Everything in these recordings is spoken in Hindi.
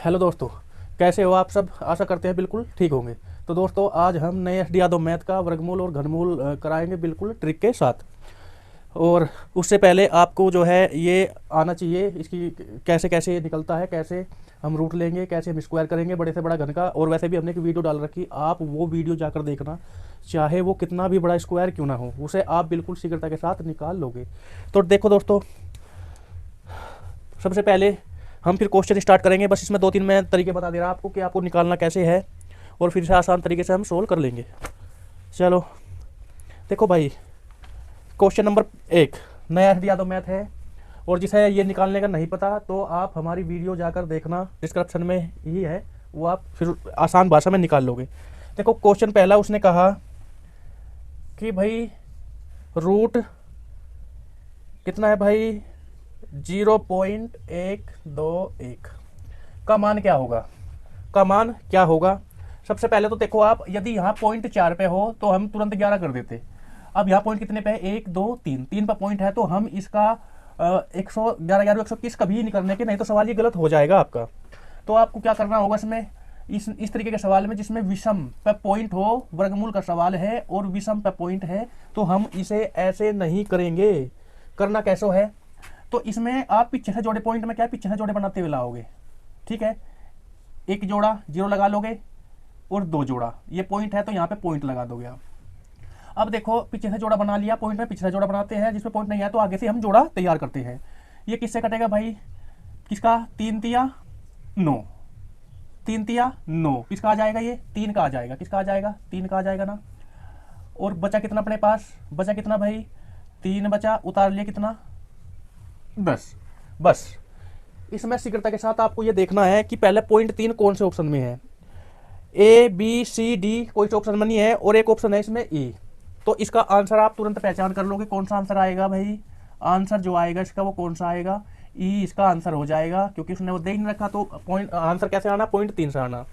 हेलो दोस्तों, कैसे हो आप सब। आशा करते हैं बिल्कुल ठीक होंगे। तो दोस्तों, आज हम नए एस डी यादव मैथ का वर्गमूल और घनमूल कराएंगे बिल्कुल ट्रिक के साथ। और उससे पहले आपको जो है ये आना चाहिए इसकी कैसे कैसे निकलता है, कैसे हम रूट लेंगे, कैसे हम स्क्वायर करेंगे बड़े से बड़ा घन का। और वैसे भी हमने एक वीडियो डाल रखी, आप वो वीडियो जाकर देखना, चाहे वो कितना भी बड़ा स्क्वायर क्यों ना हो, उसे आप बिल्कुल शीघ्रता के साथ निकाल लोगे। तो देखो दोस्तों, सबसे पहले हम फिर क्वेश्चन स्टार्ट करेंगे। बस इसमें दो तीन मैं तरीके बता दे रहा आपको कि आपको निकालना कैसे है, और फिर से आसान तरीके से हम सोल्व कर लेंगे। चलो देखो भाई, क्वेश्चन नंबर 1 नया एस डी यादव मैथ है। और जिसे ये निकालने का नहीं पता तो आप हमारी वीडियो जाकर देखना, डिस्क्रिप्शन में ही है, वो आप फिर आसान भाषा में निकाल लोगे। देखो क्वेश्चन पहला उसने कहा कि भाई रूट कितना है भाई, 0.121 का मान क्या होगा। का मान क्या होगा, सबसे पहले तो देखो आप, यदि यहाँ पॉइंट 4 पे हो तो हम तुरंत 11 कर देते। अब यहाँ पॉइंट कितने पे है, 1 2 3, 3 पर पॉइंट है तो हम इसका 111 121 कभी नहीं करने के, नहीं तो सवाल ये गलत हो जाएगा आपका। तो आपको क्या करना होगा इसमें, इस तरीके के सवाल में जिसमें विषम पे पॉइंट हो, वर्गमूल का सवाल है और विषम पे पॉइंट है, तो हम इसे ऐसे नहीं करेंगे। करना कैसे है, तो इसमें आप पीछे से जोड़े, पॉइंट में क्या है, पीछे से जोड़े बनाते हुए लाओगे। ठीक है, एक जोड़ा 0 लगा लोगे और 2 जोड़ा, ये पॉइंट है तो यहाँ पे पॉइंट लगा दोगे आप। अब देखो पीछे से जोड़ा बना लिया, पॉइंट में पीछे से जोड़ा बनाते हैं, जिसमें पॉइंट नहीं है तो आगे से हम जोड़ा तैयार करते हैं। ये किससे कटेगा भाई, किसका, 3 तिया 9, 3 तिया 9, किसका आ जाएगा, ये 3 का आ जाएगा, किसका आ जाएगा, 3 का आ जाएगा ना। और बचा कितना अपने पास, बचा कितना भाई, 3 बचा, उतार लिया कितना, 10। बस इसमें शीघ्रता के साथ आपको ये देखना है कि पहले पॉइंट 3 कौन से ऑप्शन में है, ए बी सी डी कोई से ऑप्शन में नहीं है, और एक ऑप्शन है इसमें ए। तो इसका आंसर आप तुरंत पहचान कर लोगे कौन सा आंसर आएगा भाई। आंसर जो आएगा इसका वो कौन सा आएगा, ई इसका आंसर हो जाएगा, क्योंकि उसने वो दे नहीं रखा। तो पॉइंट आंसर कैसे आना, पॉइंट 3 से आना।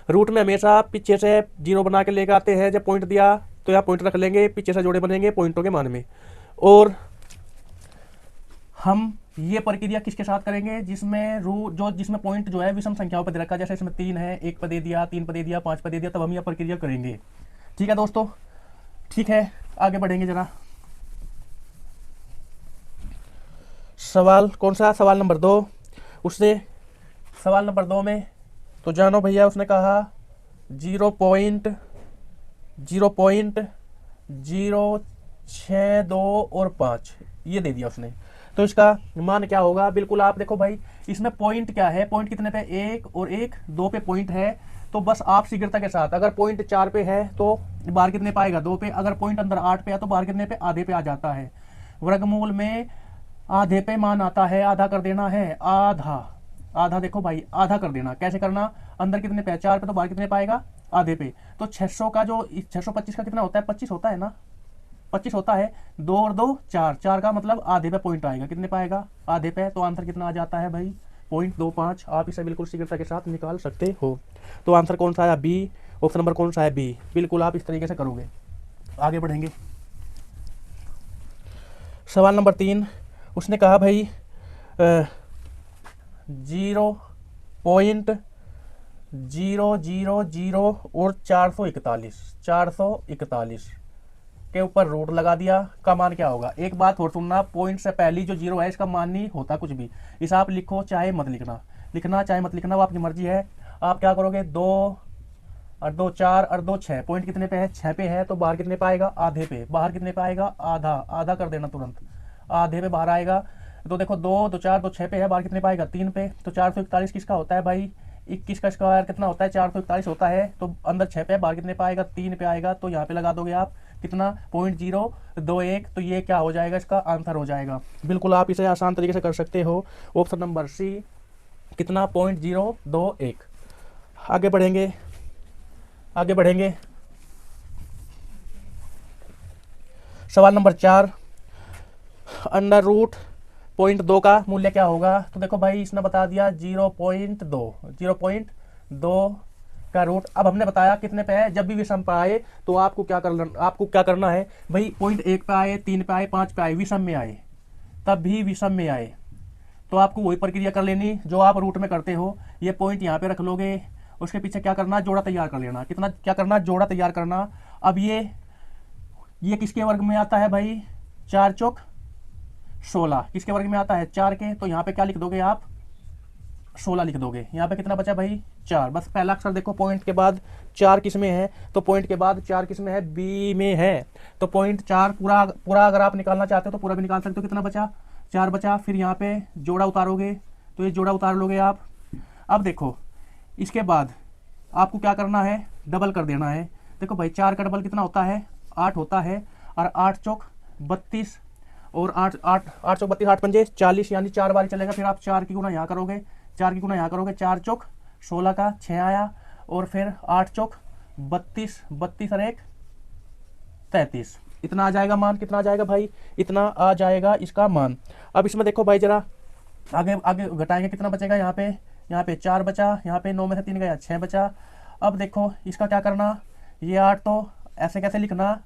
रूट में हमेशा पीछे से 0 बना के लेकर आते हैं, जब पॉइंट दिया तो यहाँ पॉइंट रख लेंगे, पीछे से जोड़े बनेंगे पॉइंटों के मान में। और हम ये प्रक्रिया किसके साथ करेंगे, जिसमें जिसमें पॉइंट जो है विषम संख्याओं पर दे रखा है, जैसे इसमें 3 है, 1 पर दे दिया, 3 पर दे दिया, 5 पर दे दिया, तब हम यह प्रक्रिया करेंगे। ठीक है दोस्तों, ठीक है आगे बढ़ेंगे जरा। सवाल कौन सा, सवाल नंबर 2। उसने सवाल नंबर 2 में तो जानो भैया, उसने कहा 0.062 और 5 ये दे दिया उसने। तो इसका मान क्या होगा, बिल्कुल आप देखो भाई, इसमें पॉइंट क्या है, पॉइंट कितने पे, 1 और 1 2 पे पॉइंट है। तो बस आप शीघ्रता के साथ, अगर पॉइंट 4 पे है तो बाहर कितने पाएगा, 2 पे। अगर पॉइंट अंदर 8 पे है तो बाहर कितने पे, आधे पे आ जाता है। वर्गमूल में आधे पे मान आता है, आधा कर देना है, आधा आधा देखो भाई, आधा कर देना। कैसे करना, अंदर कितने पे, 4 पे, तो बाहर कितने पाएगा, आधे पे। तो 600 का जो 625 का कितना होता है, 25 होता है ना, 25 होता है। 2 और 2 4, 4 का मतलब आधे पे पॉइंट आएगा, कितने पाएगा, आधे पे। तो आंसर कितना आ जाता है भाई, 0.25। आप इसे बिल्कुल शीघ्रता के साथ निकाल सकते हो। तो आंसर कौन सा आया, बी। ऑप्शन नंबर कौन सा है, बी। बिल्कुल आप इस तरीके से करोगे। आगे बढ़ेंगे। सवाल नंबर 3 उसने कहा भाई 0.000 और 441 के ऊपर रूट लगा दिया, का मान क्या होगा। एक बात और सुनना, पॉइंट से पहली जो 0 है इसका मान नहीं होता कुछ भी। इसे आप लिखो चाहे मत लिखना, चाहे मत लिखना, वो आपकी मर्जी है। आप क्या करोगे, 2 और 2 4 और 2 6, पॉइंट कितने पे है, 6 पे है, तो बाहर कितने पे आएगा, आधे पे। बाहर कितने पे आएगा, आधा, आधा कर देना तुरंत, आधे पे बाहर आएगा। तो देखो 2 2 4 2 6 पे है, बाहर कितने पाएगा, 3 पे। तो 441 किसका होता है भाई, 21 का स्क्वायर कितना होता है, 441 होता है। तो अंदर 6 पे है, बाहर कितने पाएगा, 3 पे आएगा। तो यहाँ पे लगा दोगे आप कितना, 0.021। तो ये क्या हो जाएगा, इसका आंसर हो जाएगा। बिल्कुल आप इसे आसान तरीके से कर सकते हो। ऑप्शन नंबर सी, कितना, 0.021। आगे बढ़ेंगे, आगे बढ़ेंगे। सवाल नंबर 4, अंडर रूट 0.2 का मूल्य क्या होगा। तो देखो भाई, इसने बता दिया 0.2 का रूट। अब हमने बताया कितने पे है, जब भी विषम पे आए तो आपको क्या करना है भाई, 0.1 पे आए, 3 पे आए, 5 पे आए, विषम में आए, तब भी विषम में आए तो आपको वही प्रक्रिया कर लेनी जो आप रूट में करते हो। ये पॉइंट यहाँ पे रख लोगे, उसके पीछे क्या करना, जोड़ा तैयार कर लेना। कितना क्या करना, जोड़ा तैयार करना। अब ये किसके वर्ग में आता है भाई, 4 चौक 16 किसके वर्ग में आता है, 4 के। तो यहाँ पे क्या लिख दोगे आप, 16 लिख दोगे। यहाँ पे कितना बचा भाई, 4। बस पहला अक्षर देखो, पॉइंट के बाद 4 किस में है, तो पॉइंट के बाद 4 किस में है, बी में है। तो पॉइंट 4 पूरा पूरा अगर आप निकालना चाहते हो तो पूरा भी निकाल सकते हो। कितना बचा, 4 बचा। फिर यहाँ पे जोड़ा उतारोगे, तो ये जोड़ा उतार लोगे आप। अब देखो इसके बाद आपको क्या करना है, डबल कर देना है। देखो भाई 4 का डबल कितना होता है, 8 होता है। और 8 चौक 32 और 8 चौक 32, 8 पंजे 40, यानी 4 बार चलेगा। फिर आप 4 की गुना यहाँ करोगे, 4 की गुना यहाँ करोगे, 4 चौक 16 का 6 आया। और फिर 8 चौक 32, 32 और 1 33। इतना आ जाएगा मान। कितना आ जाएगा भाई, इतना आ जाएगा इसका मान। अब इसमें देखो भाई जरा आगे आगे घटाएंगे, कितना बचेगा, यहाँ पे 4 बचा, यहाँ पे 9 में से 3 गया, 6 बचा। अब देखो इसका क्या करना, ये 8 तो ऐसे कैसे लिखना,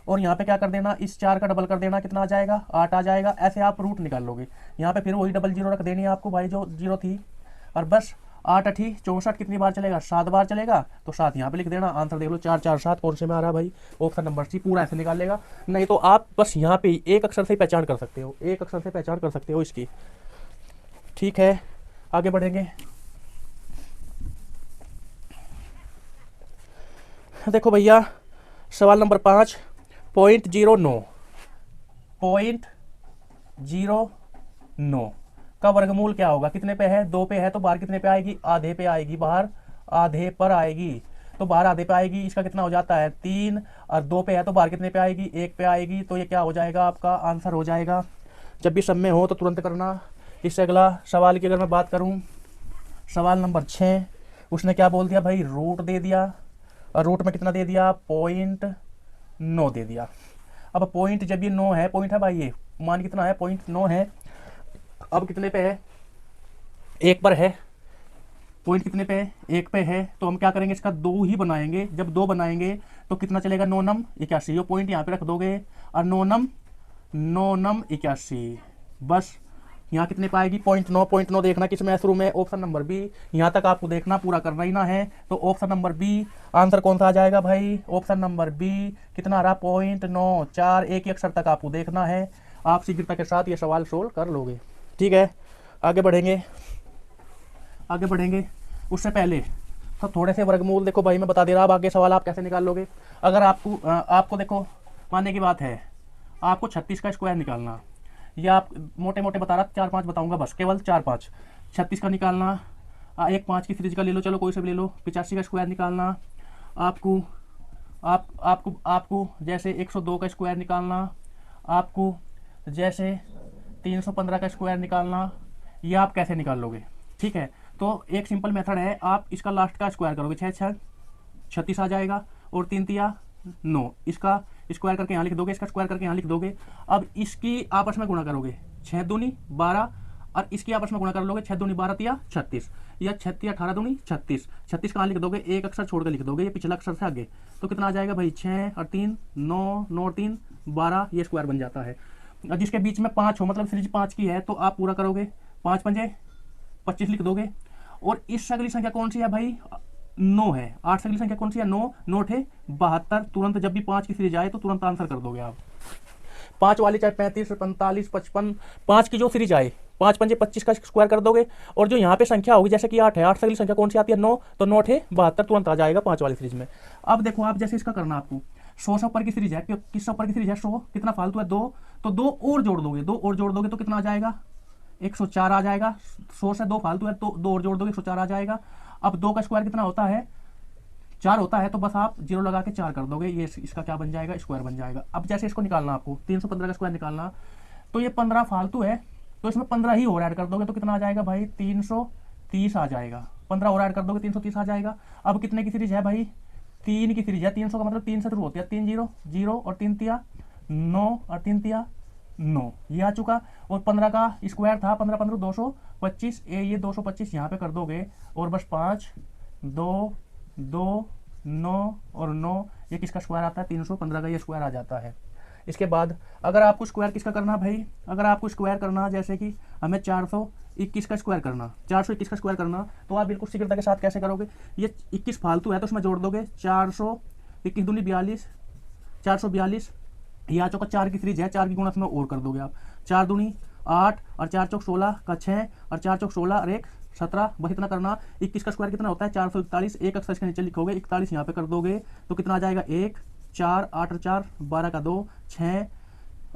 और यहाँ पे क्या कर देना, इस 4 का डबल कर देना। कितना आ जाएगा, 8 आ जाएगा। ऐसे आप रूट निकाल लोगे। यहाँ पे फिर वही डबल जीरो रख देनी है आपको भाई, जो जीरो थी। और बस 8 8 64 कितनी बार चलेगा, 7 बार चलेगा। तो 7 यहाँ पे लिख देना। आंसर देख लो, 4 4 7 कौन से में आ रहा है भाई, ऑप्शन नंबर सी। पूरा ऐसे निकाल लेगा। नहीं तो आप बस यहाँ पे एक अक्षर से पहचान कर सकते हो, एक अक्षर से पहचान कर सकते हो इसकी। ठीक है, आगे बढ़ेंगे। देखो भैया सवाल नंबर 5, 0.09 का वर्गमूल क्या होगा। कितने पे है, 2 पे है, तो बाहर कितने पे आएगी, आधे पे आएगी। बाहर आधे पर आएगी, तो बाहर आधे पे आएगी। इसका कितना हो जाता है, 3। और 2 पे है तो बाहर कितने पे आएगी, 1 पे आएगी। तो ये क्या हो जाएगा, आपका आंसर हो जाएगा। जब भी सब में हो तो तुरंत करना। इससे अगला सवाल की अगर मैं बात करूं, सवाल नंबर 6, उसने क्या बोल दिया भाई, रूट दे दिया। और रूट में कितना दे दिया, 0.9 दे दिया। अब पॉइंट जब ये 9 है, पॉइंट है भाई, ये मान कितना है, 0.9 है। अब कितने पे है, 1 पर है। पॉइंट कितने पे है, 1 पे है। तो हम क्या करेंगे, इसका 2 ही बनाएंगे। जब 2 बनाएंगे तो कितना चलेगा, 9 नम 81। पॉइंट यहाँ पे रख दोगे, और 9 नम 81। बस यहाँ कितने पाएगी, 0.9 देखना किस में, शुरू में ऑप्शन नंबर बी। यहाँ तक आपको देखना, पूरा करना ही ना है। तो ऑप्शन नंबर बी आंसर कौन सा आ जाएगा भाई, ऑप्शन नंबर बी। कितना आ रहा, 0.9, 4, एक ही अक्षर तक आपको देखना है। आप शीघ्रता के साथ ये सवाल सोल्व कर लोगे। ठीक है, आगे बढ़ेंगे। उससे पहले तो थोड़े से वर्गमूल देखो भाई, मैं बता दे रहा, अब आगे सवाल आप कैसे निकाल लोगे। अगर आपको देखो मानने की बात है, आपको 36 का स्क्वायर निकालना। ये आप मोटे मोटे बता रहा, 4-5 बताऊंगा बस, केवल 4-5। 36 का निकालना, 1-5 की सीरीज का ले लो, चलो कोई से भी ले लो। 85 का स्क्वायर निकालना आपको, आपको जैसे 102 का स्क्वायर निकालना, आपको जैसे 315 का स्क्वायर निकालना। ये आप कैसे निकाल लोगे, ठीक है। तो एक सिंपल मेथड है, आप इसका लास्ट का स्क्वायर करोगे, 6 6 36 आ जाएगा, और 3 तिया 9। इसका स्क्वायर करके यहाँ लिख दोगे, इसका स्क्वायर करके यहाँ लिख दोगे। अब इसकी आपस में गुणा करोगे, 6 दूनी 12, और इसकी आपस में गुणा कर लोगे, 6 दूनी 12 तिया 36, या 6 तिया 18 दूनी 36। 36 कहाँ लिख दोगे, एक अक्षर छोड़कर लिख दोगे, ये पिछला अक्षर से आगे। तो कितना आ जाएगा भाई, 6 और 3 9, 9 और 3 12, ये स्क्वायर बन जाता है। जिसके बीच में 5 हो, मतलब सीरीज 5 की है, तो आप पूरा करोगे, 5 पंजे 25 लिख दोगे। और इस अगली संख्या कौन सी है भाई, 9 है। 8 से अगली संख्या कौन सी है, 9, 9 थे 72। तुरंत जब भी 5 की सीरीज आए तो तुरंत आंसर कर दोगे आप। 5 वाली चाहे 35 45 55, 5 की जो सीरीज आए, 5 पंजे 25 का स्क्वायर कर दोगे। और जो यहाँ पे संख्या होगी, जैसे कि 8 है, 8 से अगली संख्या कौन सी आती है, 9, तो 9 थे 72, तुरंत आ जाएगा 5 वाली सीरीज में। अब देखो आप जैसे इसका करना, आपको 100 से ऊपर की सीरीज है, किस ऊपर की सीरीज है, 100, कितना फालतू है 2, तो 2 और जोड़ दोगे, 2 और जोड़ दोगे तो कितना आ जाएगा, 104 आ जाएगा। 100 से 2 फालतू है, तो 2 और जोड़ दोगे, 104 आ जाएगा। अब 2 का स्क्वायर कितना होता है, 4 होता है, तो बस आप 0 लगा के 4 कर दोगे, ये इसका क्या बन जाएगा, स्क्वायर बन जाएगा। अब जैसे इसको निकालना, आपको 315 का स्क्वायर निकालना, तो ये 15 फालतू है, तो इसमें 15 ही और ऐड कर दोगे, तो कितना आ जाएगा भाई, 330 आ जाएगा। 15 और ऐड कर दोगे, 330 आ जाएगा। अब कितने की सीरीज है भाई, 3 की सीरीज है। 300 का मतलब 3 से शुरू होती है, 3 0 0 और 3 तिया 9 और 3 तिया 9, ये आ चुका। और 15 का स्क्वायर था, 15 15 225, ये 225 यहाँ पे कर दोगे, और बस 5 2 2 9 और 9, ये किसका स्क्वायर आता है, 315 का ये स्क्वायर आ जाता है। इसके बाद अगर आपको स्क्वायर किसका करना भाई, अगर आपको स्क्वायर करना, जैसे कि हमें 21 का स्क्वायर करना, 421 का स्क्वायर करना, तो आप बिल्कुल शीघ्रता के साथ कैसे करोगे, ये 21 फालतू है तो उसमें जोड़ दोगे 421 दूनी 42, 442, ये आ चौका 4 की सीरीज है, 4 की गुणा में और कर दोगे आप, 4 दूनी 8 और 4 चौक 16 का 6 और 4 चौक 16 और 1 17, बस इतना करना। 21 का स्क्वायर कितना होता है 441, एक अक्षर इसके नीचे लिखोगे, 41 यहाँ पे कर दोगे तो कितना आ जाएगा 1 4 8 और 4 12 का 2 6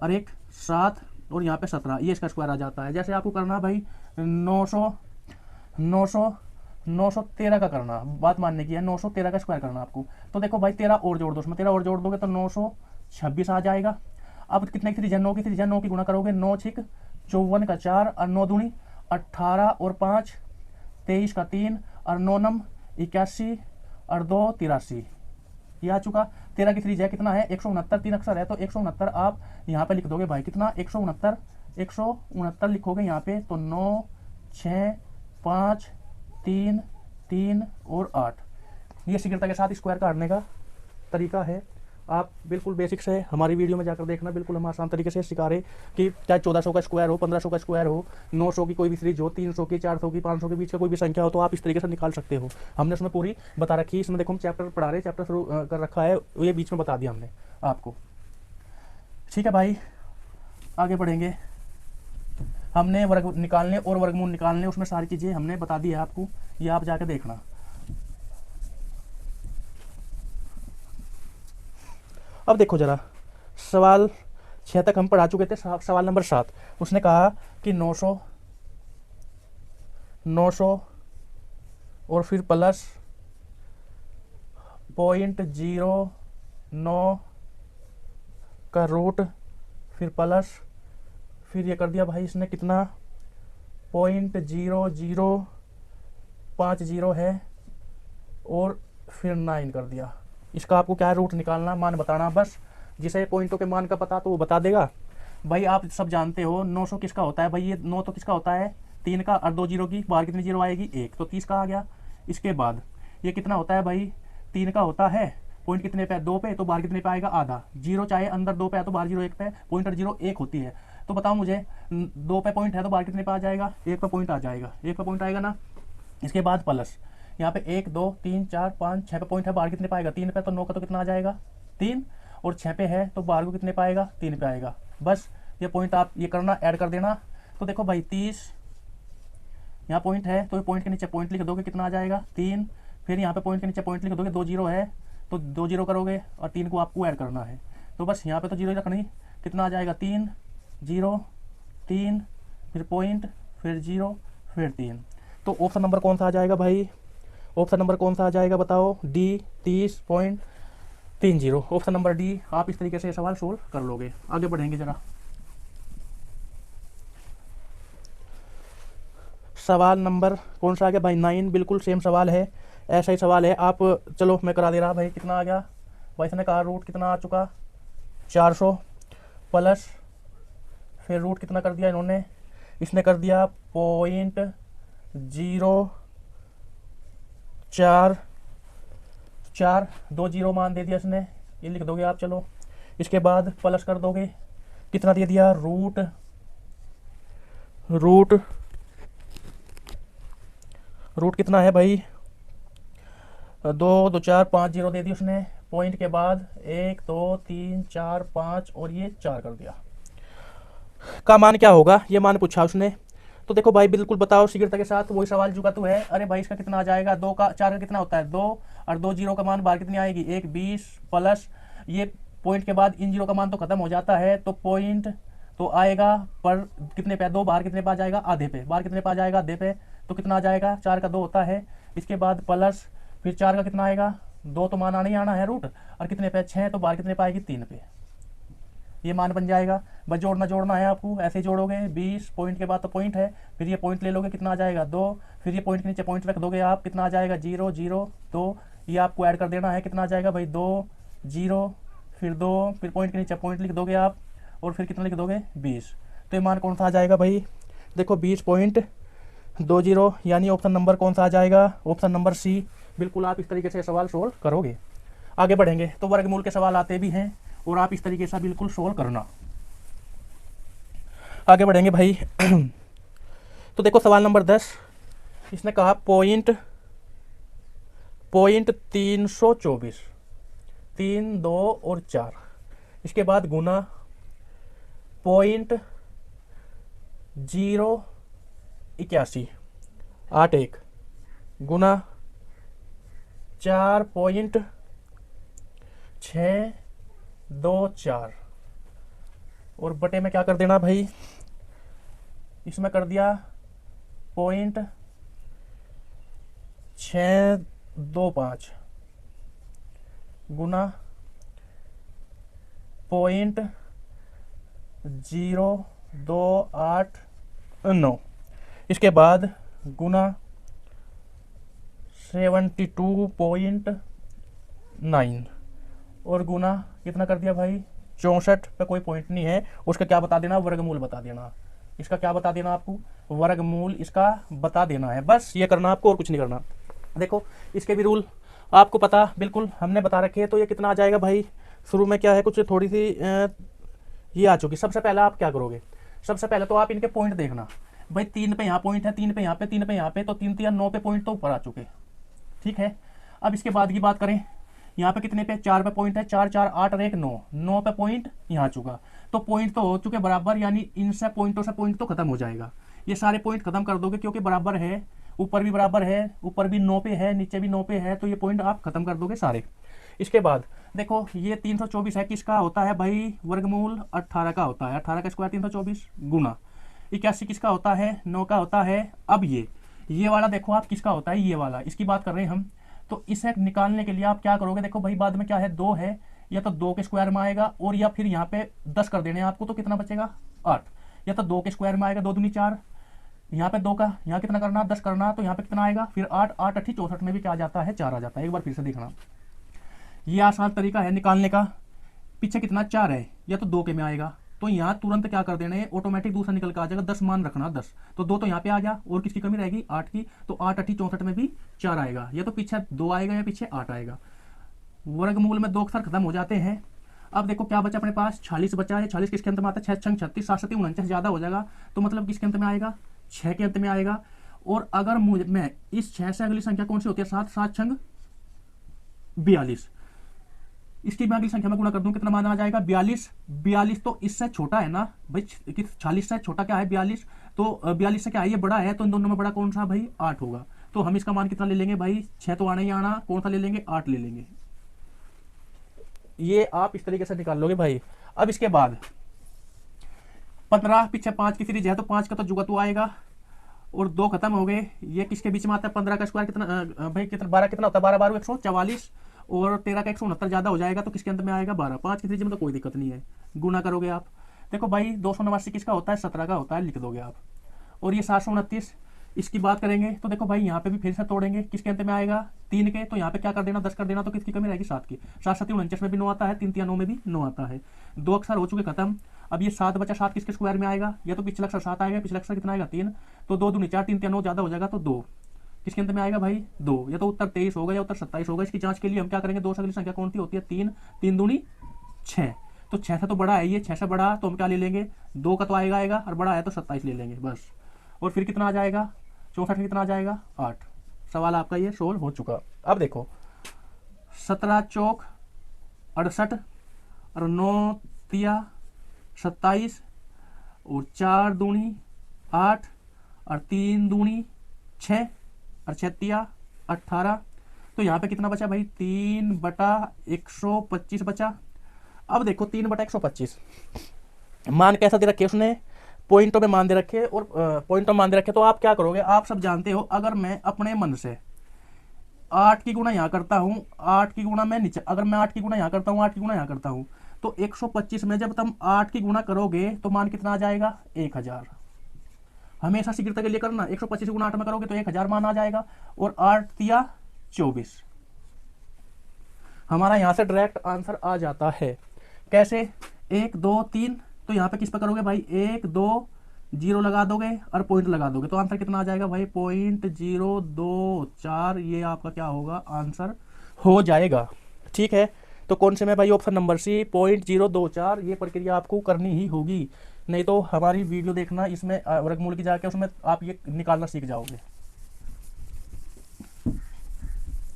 और 1 7 और यहाँ पे 17, ये इसका स्क्वायर आ जाता है। जैसे आपको करना भाई 913 का करना, बात मानने की है, 913 का स्क्वायर करना आपको। तो देखो भाई 13 और जोड़ दो, उसमें 13 और जोड़ दोगे तो 926 आ जाएगा। अब कितने की त्रिज्या 9 की त्रिज्या 9 की गुणा करोगे, 9 6 54 का 4 और 9 दूनी 18 और 5 23 का 3 और 9 नम 81 और 2 83, ये आ चुका। 13 की त्रिज्या कितना है 169, 3 अक्षर है तो 169 आप यहाँ पे लिख दोगे भाई, कितना 169 लिखोगे यहाँ पे, तो 9 6 5 3 3 और 8, ये शीघ्रता के साथ स्क्वायर काटने का तरीका है। आप बिल्कुल बेसिक से हमारी वीडियो में जाकर देखना, बिल्कुल हम आसान तरीके से सिखा रहे कि चाहे 1400 का स्क्वायर हो, 1500 का स्क्वायर हो, 900 की कोई भी सीरीज हो, 300 की 400 की 500 के बीच का कोई भी संख्या हो, तो आप इस तरीके से निकाल सकते हो। हमने उसमें पूरी बता रखी है, इसमें देखो हम चैप्टर पढ़ा रहे, चैप्टर शुरू कर रखा है, ये बीच में बता दिया हमने आपको। ठीक है भाई, आगे बढ़ेंगे। हमने वर्ग निकालने और वर्गमूल निकालने, उसमें सारी चीज़ें हमने बता दी है आपको, ये आप जाके देखना। अब देखो जरा, सवाल 6 तक हम पढ़ा चुके थे, सवाल नंबर 7 उसने कहा कि 900 और फिर प्लस 0.09 का रूट, फिर प्लस, फिर ये कर दिया भाई इसने कितना 0.0050 है और फिर 9 कर दिया। इसका आपको क्या रूट निकालना, मान बताना बस। जिसे पॉइंटों के मान का पता तो वो बता देगा। भाई आप सब जानते हो 900 किसका होता है भाई, ये 9 तो किसका होता है 3 का और 2 जीरो की, बाहर कितनी जीरो आएगी 1, तो 30 का आ गया। इसके बाद ये कितना होता है भाई 3 का होता है, पॉइंट कितने पे 2 पे, तो बाहर कितने पे आएगा आधा, जीरो चाहे अंदर 2 पे है तो बाहर जीरो 1 पे, पॉइंट और जीरो 1 होती है। तो बताओ मुझे 2 पे पॉइंट है तो बाहर कितने पे आ जाएगा 1 पे पॉइंट आ जाएगा, 1 पे पॉइंट आएगा ना। इसके बाद प्लस यहाँ पे 1 2 3 4 5 6 पे पॉइंट है, बाहर कितने पाएगा 3 पे, तो 9 का तो कितना आ जाएगा 3, और 6 पे है तो बाहर को कितने पाएगा 3 पे आएगा। बस ये पॉइंट आप ये करना, ऐड कर देना। तो देखो भाई 30 यहाँ पॉइंट है तो पॉइंट के नीचे पॉइंट लिख दोगे, कितना आ जाएगा 3, फिर यहाँ पे पॉइंट के नीचे पॉइंट लिख दोगे, 2 जीरो है तो 2 जीरो करोगे और 3 को आपको ऐड करना है। तो बस यहाँ पे तो जीरो रखनी, कितना आ जाएगा 3 0 3 फिर पॉइंट फिर जीरो फिर 3। तो ऑप्शन नंबर कौन सा आ जाएगा भाई, ऑप्शन नंबर कौन सा आ जाएगा बताओ, डी 30.30, ऑप्शन नंबर डी। आप इस तरीके से सवाल सोल्व कर लोगे। आगे बढ़ेंगे जरा, सवाल नंबर कौन सा आ गया भाई 9, बिल्कुल सेम सवाल है, ऐसा ही सवाल है। आप चलो मैं करा दे रहा भाई, कितना आ गया भाई, इसने कहा रूट कितना आ चुका 400 प्लस, फिर रूट कितना कर दिया इन्होंने, इसने कर दिया 0.04, 2 जीरो मान दे दिया इसने, ये लिख दोगे आप। चलो इसके बाद प्लस कर दोगे, कितना दे दिया रूट कितना है भाई 2 2 4 5 जीरो दे दी उसने, पॉइंट के बाद 1 2 3 4 5 और ये 4 कर दिया। का मान क्या होगा, ये मान पूछा उसने। तो देखो भाई बिल्कुल बताओ शीघ्रता के साथ, वही सवाल जो का तू है। अरे भाई इसका कितना आ जाएगा 2 का 4 का कितना होता है 2, और 2 जीरो का मान बाहर कितनी आएगी 1 20 प्लस, ये पॉइंट के बाद इन जीरो का मान तो खत्म हो जाता है, तो पॉइंट तो आएगा पर कितने पे 2, बाहर कितने पे आ जाएगा आधे पे, बाहर कितने पे आ जाएगा आधे पे, तो कितना आ जाएगा 4 का 2 होता है। इसके बाद प्लस, फिर 4 का कितना आएगा 2, तो मान आना ही आना है रूट, और कितने पे 6, तो बाहर कितने पे आएगी 3 पे, ये मान बन जाएगा। बस जोड़ना है आपको, ऐसे ही जोड़ोगे 20 पॉइंट के बाद तो पॉइंट है, फिर ये पॉइंट ले लोगे, कितना आ जाएगा 2, फिर ये पॉइंट के नीचे पॉइंट रख दोगे आप, कितना आ जाएगा 0 0 2, ये आपको ऐड कर देना है, कितना आ जाएगा भाई 2 0 फिर 2, फिर पॉइंट के नीचे पॉइंट लिख दोगे आप, और फिर कितना लिख दोगे 20। तो ये मान कौन सा आ जाएगा भाई, देखो 20.20, यानी ऑप्शन नंबर कौन सा आ जाएगा, ऑप्शन नंबर सी। बिल्कुल आप इस तरीके से सवाल सोल्व करोगे। आगे बढ़ेंगे तो वर्गमूल के सवाल आते भी हैं, और आप इस तरीके से बिल्कुल सोल्व करना। आगे बढ़ेंगे भाई तो देखो सवाल नंबर 10, इसने कहा पॉइंट 324, 3, 2 और 4, इसके बाद गुना 0.81, 81 गुना 4.624 और बटे में क्या कर देना भाई, इसमें कर दिया 0.625 गुना 0.0289, इसके बाद गुना 72.9 और गुना कितना कर दिया भाई 64 पे कोई पॉइंट नहीं है, उसका क्या बता देना, वर्गमूल बता देना। इसका क्या बता देना आपको, वर्गमूल इसका बता देना है, बस ये करना आपको और कुछ नहीं करना। देखो इसके भी रूल आपको पता बिल्कुल हमने बता रखे हैं। तो ये कितना आ जाएगा भाई, शुरू में क्या है कुछ थोड़ी सी ये आ चुकी। सबसे पहले आप क्या करोगे, सबसे पहले तो आप इनके पॉइंट देखना भाई, 3 पे यहाँ पॉइंट है, 3 पे यहाँ पे, 3 पे यहाँ पे, तो 3 3 9 पे पॉइंट तो ऊपर आ चुके, ठीक है। अब इसके बाद की बात करें, यहाँ पे कितने पे, 4 पे पॉइंट है, 4 4 8 और 1 9, 9 पे पॉइंट यहाँ आ चुका, तो पॉइंट तो हो चुके बराबर, यानी इनसे पॉइंटों से पॉइंट तो खत्म हो जाएगा। ये सारे पॉइंट खत्म कर दोगे क्योंकि बराबर है, ऊपर भी बराबर है, ऊपर भी 9 पे है, नीचे भी 9 पे है, तो ये पॉइंट आप खत्म कर दोगे सारे। इसके बाद देखो ये 324 है, किसका होता है भाई, वर्गमूल 18 का होता है, 18 का स्क्वायर 324 गुना 81 किसका होता है, 9 का होता है। अब ये वाला देखो आप किसका होता है, ये वाला, इसकी बात कर रहे हैं हम। तो इसे निकालने के लिए आप क्या करोगे, देखो भाई बाद में क्या है, 2 है, या तो 2 के स्क्वायर में आएगा, और या फिर यहाँ पे 10 कर देने आपको, तो कितना बचेगा 8, या तो 2 के स्क्वायर में आएगा, 2 दूनी 4, यहाँ पे 2 का, यहाँ कितना करना 10 करना, तो यहाँ पे कितना आएगा फिर 8, 8 8 64 में भी क्या आ जाता है 4 आ जाता है। एक बार फिर से देखना, ये आसान तरीका है निकालने का। पीछे कितना 4 है, या तो 2 के में आएगा, तो यहाँ तुरंत क्या कर देना है, ऑटोमेटिक दूसरा निकल के आ जाएगा, 10 मान रखना 10, तो 2 तो यहाँ पे आ गया, और किसकी कमी रहेगी 8 की, तो 8 8 64 में भी 4 आएगा, या तो पीछे 2 आएगा या पीछे 8 आएगा। वर्गमूल में 2 अक्षर खत्म हो जाते हैं। अब देखो क्या बचा अपने पास, 46 बचा है। 46 किसके अंत में आता है, 6 6 36, 7 7 49 ज्यादा हो जाएगा, तो मतलब किसके अंत में आएगा, 6 के अंत में आएगा। और अगर मैं इस 6 से अगली संख्या कौन सी होती है, 7, 7 6 42, इसकी मैं अगली संख्या में गुणा कर दूं, कितना मान आ जाएगा 42। 42 तो इससे छोटा है ना भाई, 46 से छोटा क्या है 42, तो 42 से क्या है, ये बड़ा है, तो इन दोनों में बड़ा कौन सा भाई 8 होगा, तो हम इसका मान कितना ले लेंगे भाई, 6 तो आना ही आना, कौन सा ले लेंगे 8 ले लेंगे। ये आप इस तरीके से निकाल लोगे भाई। अब इसके बाद 15 पीछे 5 की सीरीज है, तो 5 का तो जुगा तो आएगा, और 2 खत्म हो गए। ये किसके बीच में आता है, 15 का स्क्वायर कितना भाई, कितना 12 कितना होता है, 12 12 144, और 13 का 169 ज्यादा हो जाएगा, तो किसके अंत में आएगा 12। 5 की सीरीज में तो कोई दिक्कत नहीं है, गुना करोगे आप। देखो भाई 289 किसका होता है, 17 का होता है, लिख दोगे आप। और ये 729 इसकी बात करेंगे, तो देखो भाई यहाँ पे भी फिर से तोड़ेंगे, किसके अंत में आएगा 3 के, तो यहाँ पे क्या कर देना 10 कर देना, तो किसकी कमी रहेगी 7 की। 7 7 49 में भी 9 आता है, 3 3 9 में भी 9 आता है। 2 अक्षर हो चुके खत्म। अब ये 7 बचा, 7 किसके स्क्वायर में आएगा, या तो पिछला अक्षर 7 आएगा, पिछला अक्षर कितना आएगा 3, तो 2 दूनी 4, 3 3 9 ज्यादा हो जाएगा, तो 2 किसके अंत में आएगा भाई 2, या तो उत्तर 23 होगा या उत्तर 27 होगा। इसकी जांच के लिए हम क्या करेंगे, 2 से अगली संख्या कौन सी होती है 3, 3 दूनी 6, तो 6 से तो बड़ा है ये, 6 से बड़ा तो हम क्या ले लेंगे 2 का तो आएगा, और बड़ा है तो 27 ले लेंगे बस। और फिर कितना आ जाएगा 64 में कितना आ जाएगा 8। सवाल आपका ये सोल्व हो चुका। अब देखो 17 चौक 68 और 9 तिया 27 और 4 दूनी 8 और 3 दूनी 6 और 6 तिया 18, तो यहाँ पे कितना बचा भाई 3/125 बचा। अब देखो 3/125 मान कैसा दे रखे उसने, पॉइंटों में मान दे रखे, और पॉइंटों में मान दे रखे, तो आप क्या करोगे, आप सब जानते हो, अगर मैं अपने मन से 8 की गुणा यहाँ करता हूँ, 8 की गुणा मैं नीचे, अगर मैं 8 की गुणा यहाँ करता हूँ, 8 की गुणा यहाँ करता हूँ, तो 125 में जब तुम 8 की गुणा करोगे तो मान कितना आ जाएगा 1000। हमेशा शीघ्रता के लिए करना, 125 गुणा 8 में करोगे तो 1000 मान आ जाएगा, और 8 तिया 24 हमारा यहाँ से डायरेक्ट आंसर आ जाता है। कैसे, 1 2 3, तो यहाँ पे किस पे करोगे भाई 1 2 0 लगा दोगे और पॉइंट लगा दोगे, तो आंसर कितना आ जाएगा भाई 0.024, ये आपका क्या होगा आंसर हो जाएगा। ठीक है, तो कौन से में भाई ऑप्शन नंबर सी 0.024, ये प्रक्रिया आपको करनी ही होगी। नहीं तो हमारी वीडियो देखना, इसमें वर्गमूल की जाके उसमें आप ये निकालना सीख जाओगे।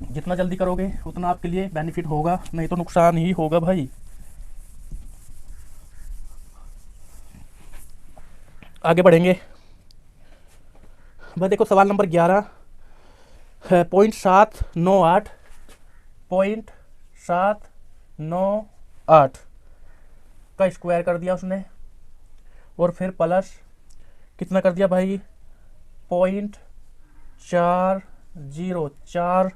जितना जल्दी करोगे उतना आपके लिए बेनिफिट होगा, नहीं तो नुकसान ही होगा भाई। आगे बढ़ेंगे भाई। देखो सवाल नंबर 11 है 0.798 0.798 का स्क्वायर कर दिया उसने, और फिर प्लस कितना कर दिया भाई 0.404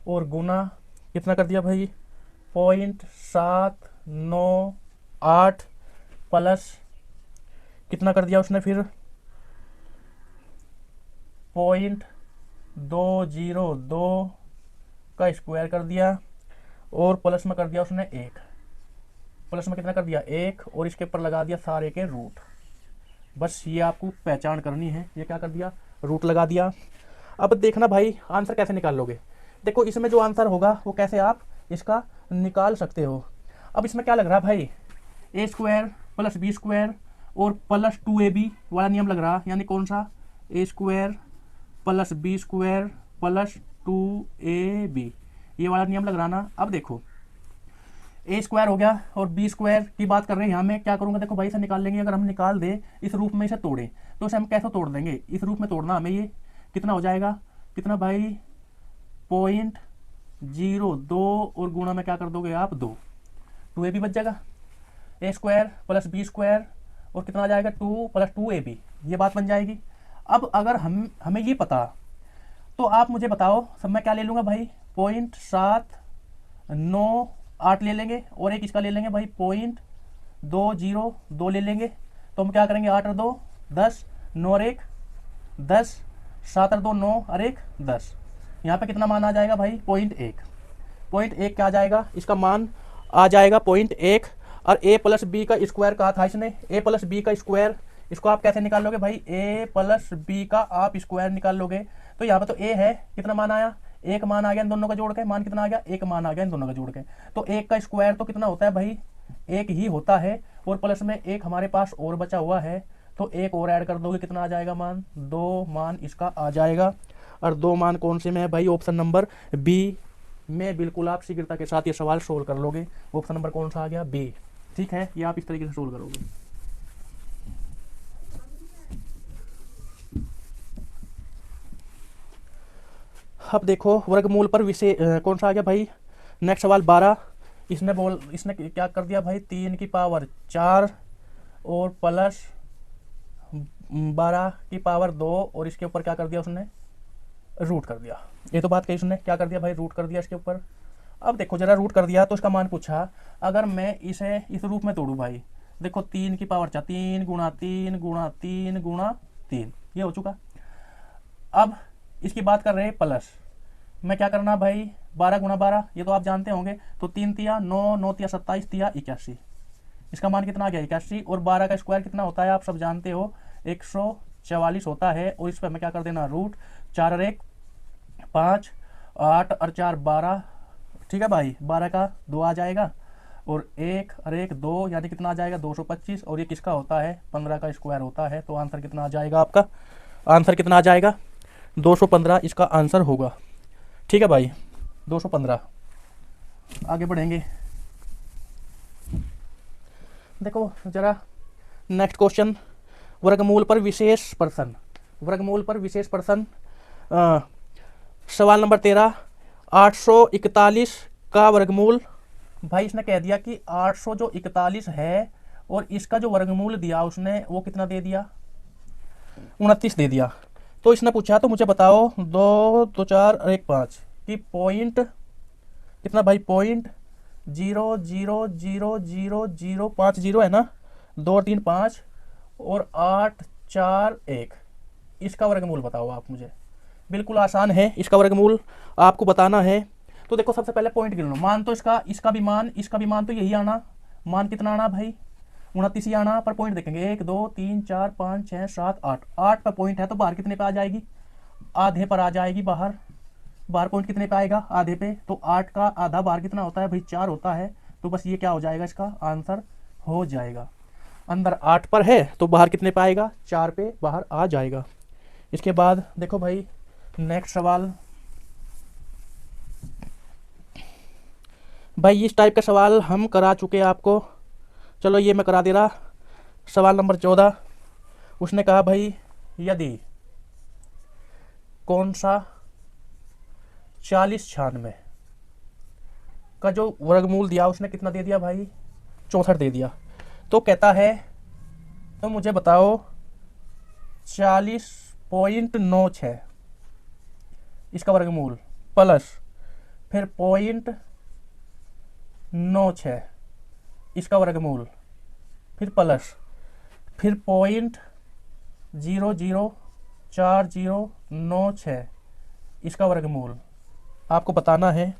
और गुना कितना कर दिया भाई 0.798 प्लस कितना कर दिया उसने फिर 0.202 का स्क्वायर कर दिया, और प्लस में कर दिया उसने 1। प्लस में कितना कर दिया 1, और इसके ऊपर लगा दिया सारे के रूट। बस ये आपको पहचान करनी है, ये क्या कर दिया रूट लगा दिया। अब देखना भाई आंसर कैसे निकाल लोगे। देखो इसमें जो आंसर होगा वो कैसे आप इसका निकाल सकते हो। अब इसमें क्या लग रहा है भाई A square plus B square और प्लस 2ab वाला नियम लग रहा, यानी कौन सा A square plus B square plus 2ab, ये वाला नियम लग रहा ना। अब देखो ए स्क्वायर हो गया और बी स्क्वायर की बात कर रहे हैं, यहाँ मैं क्या करूँगा देखो भाई इसे निकाल लेंगे। अगर हम निकाल दे इस रूप में इसे तोड़ें तो इसे हम कैसे तोड़ देंगे, इस रूप में तोड़ना हमें। ये कितना हो जाएगा, कितना भाई 0.02 और गुणा में क्या कर दोगे आप 2, 2ab बच जाएगा। ए स्क्वायर प्लस बी स्क्वायर और कितना आ जाएगा 2 प्लस 2ab, ये बात बन जाएगी। अब अगर हमें ये पता तो आप मुझे बताओ सब मैं क्या ले लूँगा भाई 0.798 ले लेंगे, और एक इसका ले लेंगे भाई 0.202 ले लेंगे। तो हम क्या करेंगे 8 और 2 10, 9 और 1 10, 7 और 2 9 और 1 10। यहाँ पे कितना मान आ जाएगा भाई 0.1 क्या आ जाएगा, इसका मान आ जाएगा 0.1। और a प्लस बी का स्क्वायर कहा था इसने, a प्लस बी का स्क्वायर, इसको आप कैसे निकाल लोगे भाई a प्लस बी का आप स्क्वायर निकाल लोगे। तो यहाँ पे तो a है, कितना मान आया 1 मान आ गया इन दोनों का जोड़ के, मान कितना आ गया 1 मान आ गया इन दोनों का जोड़ के। तो 1 का स्क्वायर तो कितना होता है भाई 1 ही होता है, और प्लस में 1 हमारे पास और बचा हुआ है, तो 1 और ऐड कर दोगे कितना आ जाएगा मान 2 मान इसका आ जाएगा। और 2 मान कौन से में है भाई ऑप्शन नंबर बी में। बिल्कुल आप शीघ्रता के साथ ये सवाल सोल्व कर लोगे। ऑप्शन नंबर कौन सा आ गया बी, ठीक है। ये आप इस तरीके से सोल्व करोगे। अब देखो वर्गमूल पर विशेष कौन सा आ गया भाई नेक्स्ट सवाल 12। इसने क्या कर दिया भाई 3 की पावर 4 और प्लस 12 की पावर 2, और इसके ऊपर क्या कर दिया उसने रूट कर दिया। ये तो बात कही उसने, क्या कर दिया भाई रूट कर दिया इसके ऊपर। अब देखो जरा रूट कर दिया तो इसका मान पूछा, अगर मैं इसे इस रूप में तोड़ूं भाई, देखो 3 की पावर 4 3 गुणा 3 गुणा 3 गुणा 3, ये हो चुका। अब इसकी बात कर रहे हैं प्लस में क्या करना भाई 12 गुणा 12, ये तो आप जानते होंगे। तो 3 तिया 9 9 तिया 27 तिया 81, इसका मान कितना आ गया 81। और 12 का स्क्वायर कितना होता है आप सब जानते हो 144 होता है। और इस पर हमें क्या कर देना रूट, 4 और 1 5 8 और 4 12, ठीक है भाई 12 का 2 आ जाएगा, और 1 और 1 2, यानी कितना आ जाएगा 225। और ये किसका होता है 15 का स्क्वायर होता है। तो आंसर कितना आ जाएगा आपका, आंसर कितना आ जाएगा 215 इसका आंसर होगा, ठीक है भाई 215। आगे बढ़ेंगे, देखो जरा नेक्स्ट क्वेश्चन, वर्गमूल पर विशेष प्रश्न। वर्गमूल पर विशेष प्रश्न सवाल नंबर 13 841 का वर्गमूल। भाई इसने कह दिया कि 800 जो 41 है और इसका जो वर्गमूल दिया उसने वो कितना दे दिया 29 दे दिया। तो इसने पूछा तो मुझे बताओ 2 2 4 और 1 5 की पॉइंट कितना भाई 0.0000050 है ना, 2 3 5 और 8 4 1, इसका वर्गमूल बताओ आप मुझे। बिल्कुल आसान है, इसका वर्गमूल आपको बताना है। तो देखो सबसे पहले पॉइंट गिन लो, मान तो इसका भी मान तो यही आना, मान कितना आना भाई 29 ही आना, पर पॉइंट देखेंगे 1 2 3 4 5 6 7 8 पर पॉइंट है, तो बाहर कितने पे आ जाएगी आधे पर आ जाएगी। बाहर पॉइंट कितने पे आएगा आधे पे, तो 8 का आधा बाहर कितना होता है भाई 4 होता है। तो बस ये क्या हो जाएगा इसका आंसर हो जाएगा। अंदर 8 पर है तो बाहर कितने पे आएगा, 4 पे बाहर आ जाएगा। इसके बाद देखो भाई नेक्स्ट सवाल। भाई इस टाइप का सवाल हम करा चुके हैं आपको, चलो ये मैं करा दे रहा। सवाल नंबर 14, उसने कहा भाई यदि कौन सा 4096 का जो वर्गमूल दिया उसने कितना दे दिया भाई, 64 दे दिया। तो कहता है तो मुझे बताओ 40.96 इसका वर्गमूल प्लस फिर 0.96 इसका वर्गमूल फिर प्लस फिर 0.004096 इसका वर्गमूल आपको बताना है।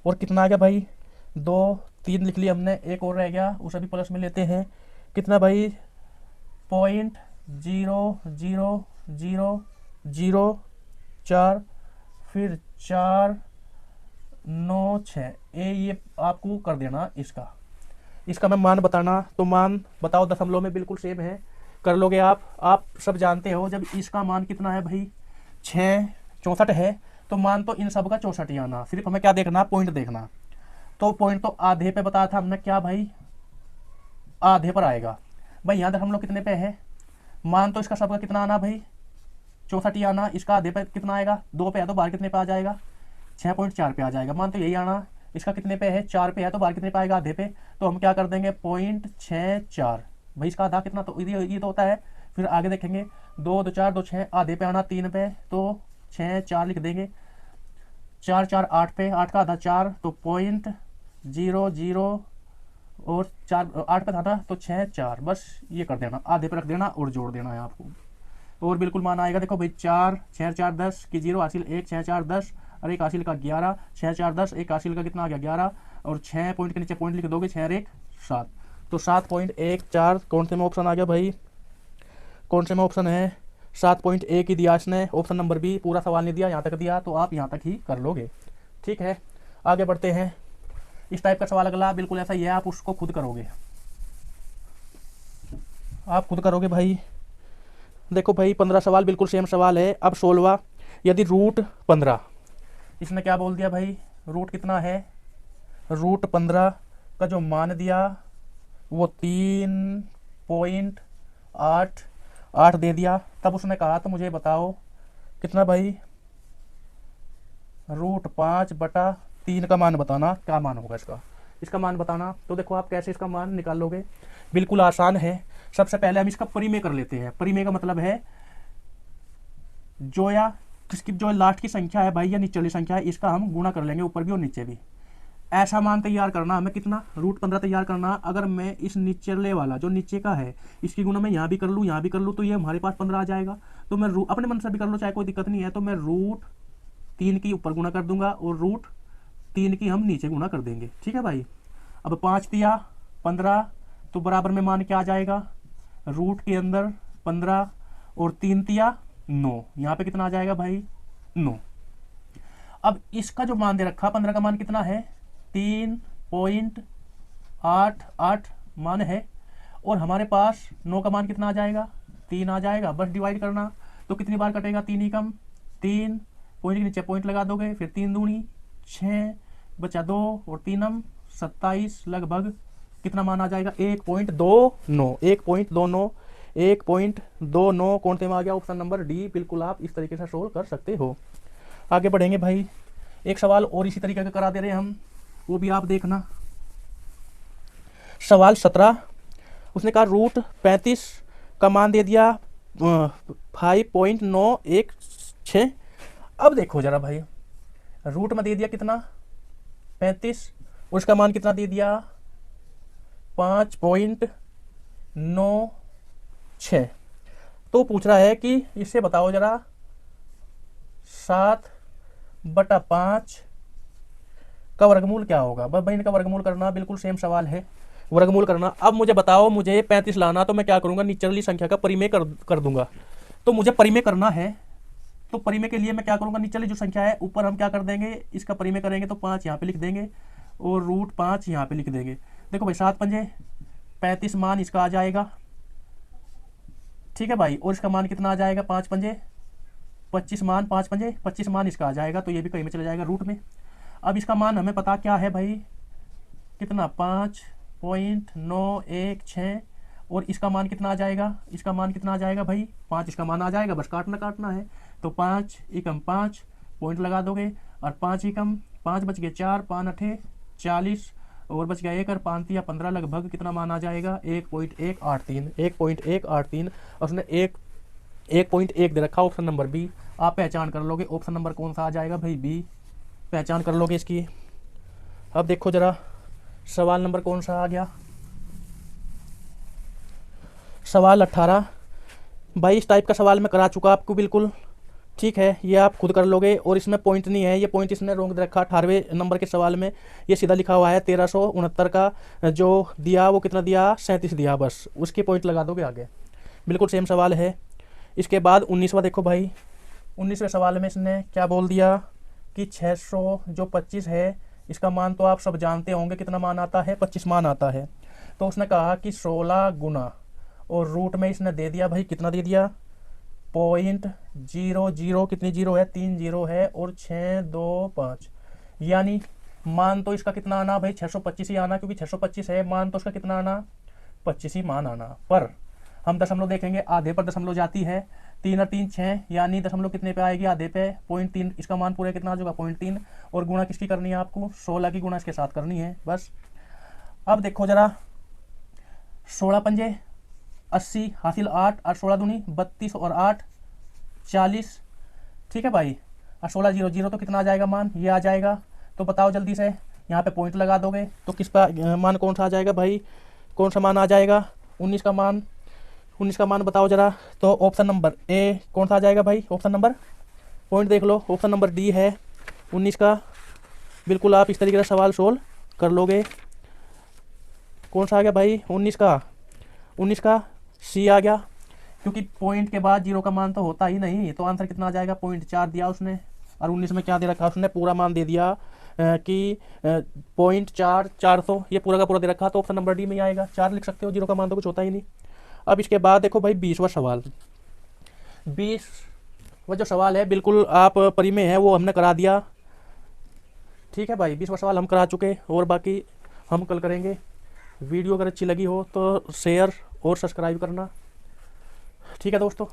और कितना आ गया भाई, 2 3 लिख लिया हमने, एक और रह गया उसे भी प्लस में लेते हैं। कितना भाई, 0.0004 फिर 496 ये आपको कर देना। इसका मैं मान बताना, तो मान बताओ दशमलव में बिल्कुल सेम है, कर लोगे आप सब जानते हो। जब इसका मान कितना है भाई 64 है तो मान तो इन सब का 64 ही आना, सिर्फ हमें क्या देखना, पॉइंट देखना। तो पॉइंट तो आधे पे बताया था हमने, क्या भाई आधे पर आएगा। भाई यहाँ दशमलव कितने पे है, मान तो इसका सबका कितना आना भाई 64 ही आना, इसका आधे पे कितना आएगा, 2 पे है तो बाहर कितने पे आ जाएगा, 6.4 पे आ जाएगा। मान तो यही आना, इसका कितने पे है 4 पे है तो बाहर कितने पे आएगा, आधे पे। तो हम क्या कर देंगे 0.64 भाई, इसका आधा कितना, तो ये तो होता है। फिर आगे देखेंगे 2 2 4 2 6 आधे पे आना 3 पे, तो 6 4 लिख देंगे, 4 4 8 पे, 8 का आधा 4 तो 0.00 और 4 8 पे था ना तो 6 4, बस ये कर देना, आधे पे रख देना और जोड़ देना है आपको और बिल्कुल मान आएगा। देखो भाई 4 6 4 10 की 0 हासिल 1 6 4 10 और एक हासिल का 11 6 4 10 एक हासिल का कितना आ गया 11 और 6 पॉइंट के नीचे पॉइंट लिख दोगे 6 और 1 7, तो 7.14 कौन से में ऑप्शन आ गया भाई, कौन से में ऑप्शन है 7.1 ही दिया इसने, ऑप्शन नंबर बी। पूरा सवाल नहीं दिया, यहाँ तक दिया तो आप यहाँ तक ही कर लोगे। ठीक है, आगे बढ़ते हैं। इस टाइप का सवाल अगला बिल्कुल ऐसा ही है, आप उसको खुद करोगे, आप खुद करोगे भाई। देखो भाई 15 सवाल बिल्कुल सेम सवाल है। अब 16वां, यदि √15, इसने क्या बोल दिया भाई, रूट कितना है, √15 का जो मान दिया वो 3.88 दे दिया। तब उसने कहा तो मुझे बताओ कितना भाई, √5/3 का मान बताना, क्या मान होगा इसका मान बताना। तो देखो आप कैसे इसका मान निकालोगे, बिल्कुल आसान है। सबसे पहले हम इसका परिमेय कर लेते हैं। परिमेय का मतलब है जो या किसकी जो लास्ट की संख्या है भाई या नीचे वाली संख्या है, इसका हम गुणा कर लेंगे ऊपर भी और नीचे भी। ऐसा मान तैयार करना हमें, कितना √15 तैयार करना। अगर मैं इस निचले वाला जो नीचे का है इसकी गुणा मैं यहाँ भी कर लूँ यहाँ भी कर लूँ तो ये हमारे पास 15 आ जाएगा। तो मैं अपने मन से भी कर लो, चाहे कोई दिक्कत नहीं है। तो मैं √3 की ऊपर गुणा कर दूंगा और √3 की हम नीचे गुणा कर देंगे। ठीक है भाई, अब 5 दिया 15 तो बराबर में मान क्या आ जाएगा, रूट के अंदर 15 और 3 दिया 9, यहाँ पे कितना आ जाएगा भाई 9। अब इसका जो मान दे रखा 15 का मान कितना है 3.88 मान है और हमारे पास 9 का मान कितना आ जाएगा 3 आ जाएगा। बस डिवाइड करना, तो कितनी बार कटेगा 3 ही कम, 3 पॉइंट के नीचे पॉइंट लगा दोगे, फिर 3 दूनी 6 बचा 2 और 3 हम 27, लगभग कितना मान आ जाएगा 1.29 1.29 कौन से में आ गया, ऑप्शन नंबर डी। बिल्कुल आप इस तरीके से सोल्व कर सकते हो। आगे बढ़ेंगे भाई, एक सवाल और इसी तरीके का करा दे रहे हैं हम, वो भी आप देखना। सवाल 17, उसने कहा √35 का मान दे दिया 5.916। अब देखो जरा भाई, रूट में दे दिया कितना 35 और उसका मान कितना दे दिया 5.96। तो पूछ रहा है कि इससे बताओ जरा 7/5 का वर्गमूल क्या होगा। बस भाई इनका वर्गमूल करना, बिल्कुल सेम सवाल है, वर्गमूल करना। अब मुझे बताओ, मुझे 35 लाना, तो मैं क्या करूंगा नीचे वाली संख्या का परिमेय कर दूंगा। तो मुझे परिमेय करना है, तो परिमेय के लिए मैं क्या करूंगा, नीचे वाली जो संख्या है ऊपर हम क्या कर देंगे, इसका परिमेय करेंगे तो 5 यहाँ पे लिख देंगे और √5 यहाँ पे लिख देंगे। देखो भाई 7 पंजे 35 मान इसका आ जाएगा, ठीक है भाई। और इसका मान कितना आ जाएगा, 5 पंजे 25 मान, 5 पंजे 25 मान इसका आ जाएगा, तो ये भी कहीं में चला जाएगा रूट में। अब इसका मान हमें पता क्या है भाई, कितना 5.916, और इसका मान कितना आ जाएगा, इसका मान कितना आ जाएगा भाई 5 इसका मान आ जाएगा, बस काटना है। तो 5 एकम 5 पॉइंट लगा दोगे, और 5 एकम 5 बच गए 4, 5 अठे 40, और बच गया 1 और 5 या 15, लगभग कितना मान आ जाएगा 1.183, 1.183। और उसने 1.1 दे रखा, ऑप्शन नंबर बी। आप पहचान कर लोगे ऑप्शन नंबर कौन सा आ जाएगा भाई, बी पहचान कर लोगे इसकी। अब देखो जरा सवाल नंबर कौन सा आ गया, सवाल 18। भाई इस टाइप का सवाल मैं करा चुका आपको बिल्कुल, ठीक है, ये आप खुद कर लोगे। और इसमें पॉइंट नहीं है, ये पॉइंट इसने रॉन्ग दे रखा। 18वें नंबर के सवाल में ये सीधा लिखा हुआ है 1369 का जो दिया वो कितना दिया, 37 दिया, बस उसकी पॉइंट लगा दोगे आगे, बिल्कुल सेम सवाल है। इसके बाद 19वां देखो भाई, 19वें सवाल में इसने क्या बोल दिया कि 600 जो 25 है, इसका मान तो आप सब जानते होंगे कितना मान आता है, 25 मान आता है। तो उसने कहा कि 16 गुना, और रूट में इसने दे दिया भाई कितना दे दिया, 0.00, कितनी जीरो है, 3 जीरो है, और 625, यानी मान तो इसका कितना आना भाई 625 ही आना, क्योंकि 625 है मान, तो इसका कितना आना 25 ही मान आना। पर हम दशमलव देखेंगे, आधे पर दशमलव जाती है, 3 और 3 6, यानी दशमलव कितने पे आएगी, आधे पे 0.3, इसका मान पूरे कितना आ जाएगा 0.3, और गुणा किसकी करनी है आपको, 16 की गुणा इसके साथ करनी है, बस। अब देखो जरा 16 पंजे 80 हासिल 8, और 16 दूनी 32, और 8 40, ठीक है भाई। और 16 जीरो जीरो तो कितना आ जाएगा मान, ये आ जाएगा। तो बताओ जल्दी से, यहाँ पे पॉइंट लगा दोगे तो किसका मान कौन सा आ जाएगा भाई, कौन सा मान आ जाएगा, 19 का मान, 19 का मान बताओ जरा। तो ऑप्शन नंबर ए कौन सा आ जाएगा भाई, ऑप्शन नंबर, पॉइंट देख लो, ऑप्शन नंबर डी है 19 का। बिल्कुल आप इस तरीके से सवाल सोल्व कर लोगे। कौन सा आ गया भाई 19 का, 19 का सी आ गया, क्योंकि पॉइंट के बाद जीरो का मान तो होता ही नहीं, तो आंसर कितना आ जाएगा 0.4 दिया उसने। और 19 में क्या दे रखा उसने, पूरा मान दे दिया कि 0.4 400, ये पूरा का पूरा दे रखा, तो ऑप्शन नंबर डी में ही आएगा, 4 लिख सकते हो, जीरो का मान तो कुछ होता ही नहीं। अब इसके बाद देखो भाई 20वां सवाल, 20वां जो सवाल है बिल्कुल आप परी में है वो हमने करा दिया, ठीक है भाई। 20वां सवाल हम करा चुके, और बाकी हम कल करेंगे। वीडियो अगर अच्छी लगी हो तो शेयर और सब्सक्राइब करना, ठीक है दोस्तों।